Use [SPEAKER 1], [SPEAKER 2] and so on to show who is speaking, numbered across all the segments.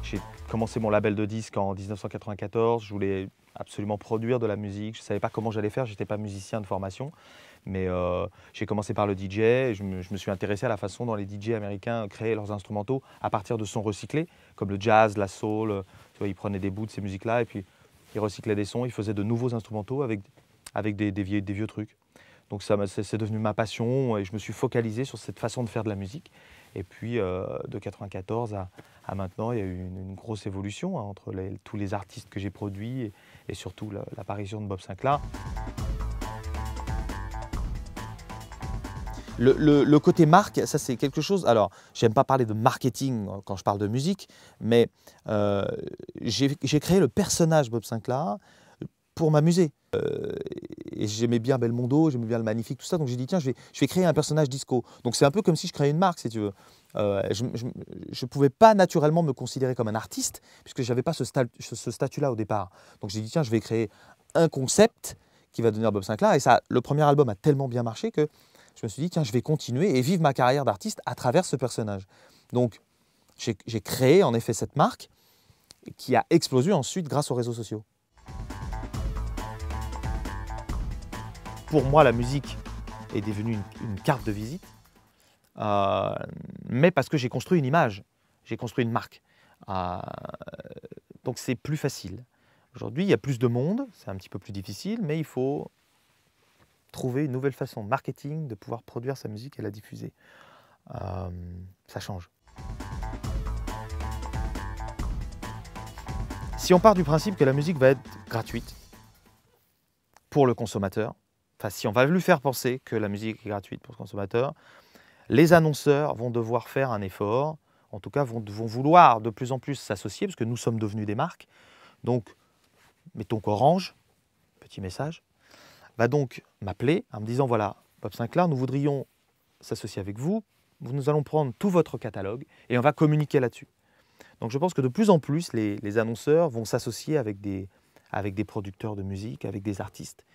[SPEAKER 1] J'ai commencé mon label de disques en 1994, je voulais absolument produire de la musique, je ne savais pas comment j'allais faire, je n'étais pas musicien de formation, mais j'ai commencé par le DJ, et je me suis intéressé à la façon dont les DJ américains créaient leurs instrumentaux à partir de sons recyclés, comme le jazz, la soul, tu vois, ils prenaient des bouts de ces musiques-là et puis ils recyclaient des sons, ils faisaient de nouveaux instrumentaux avec des vieux trucs. Donc c'est devenu ma passion et je me suis focalisé sur cette façon de faire de la musique. Et puis de 94 à maintenant, il y a eu une grosse évolution hein, entre tous les artistes que j'ai produits et surtout l'apparition de Bob Sinclar. Le côté marque, ça c'est quelque chose. Alors, j'aime pas parler de marketing quand je parle de musique, mais j'ai créé le personnage Bob Sinclar pour m'amuser. Et j'aimais bien Belmondo, j'aimais bien le Magnifique, tout ça, donc j'ai dit tiens, je vais créer un personnage disco. Donc c'est un peu comme si je créais une marque, si tu veux. Je ne pouvais pas naturellement me considérer comme un artiste, puisque je n'avais pas ce statut-là au départ. Donc j'ai dit tiens, je vais créer un concept qui va devenir Bob Sinclar. Et ça, le premier album a tellement bien marché que je me suis dit tiens, je vais continuer et vivre ma carrière d'artiste à travers ce personnage. Donc j'ai créé en effet cette marque qui a explosé ensuite grâce aux réseaux sociaux. Pour moi, la musique est devenue une carte de visite, mais parce que j'ai construit une image, j'ai construit une marque. Donc c'est plus facile. Aujourd'hui, il y a plus de monde, c'est un petit peu plus difficile, mais il faut trouver une nouvelle façon de marketing, de pouvoir produire sa musique et la diffuser. Ça change. Si on part du principe que la musique va être gratuite pour le consommateur, enfin, si on va lui faire penser que la musique est gratuite pour le consommateur, les annonceurs vont devoir faire un effort, en tout cas vont vouloir de plus en plus s'associer, parce que nous sommes devenus des marques. Donc, mettons qu'Orange, petit message, va donc m'appeler en me disant, voilà, Bob Sinclar, nous voudrions s'associer avec vous, nous allons prendre tout votre catalogue et on va communiquer là-dessus. Donc je pense que de plus en plus, les annonceurs vont s'associer avec des producteurs de musique, avec des artistes,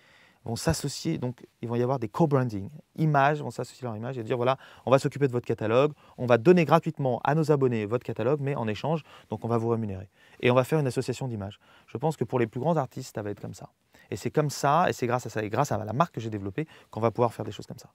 [SPEAKER 1] vont s'associer, donc il va y avoir des co-branding, images, vont s'associer leur image et dire voilà, on va s'occuper de votre catalogue, on va donner gratuitement à nos abonnés votre catalogue, mais en échange, donc on va vous rémunérer. Et on va faire une association d'images. Je pense que pour les plus grands artistes, ça va être comme ça. Et c'est comme ça, et c'est grâce à ça, et grâce à la marque que j'ai développée, qu'on va pouvoir faire des choses comme ça.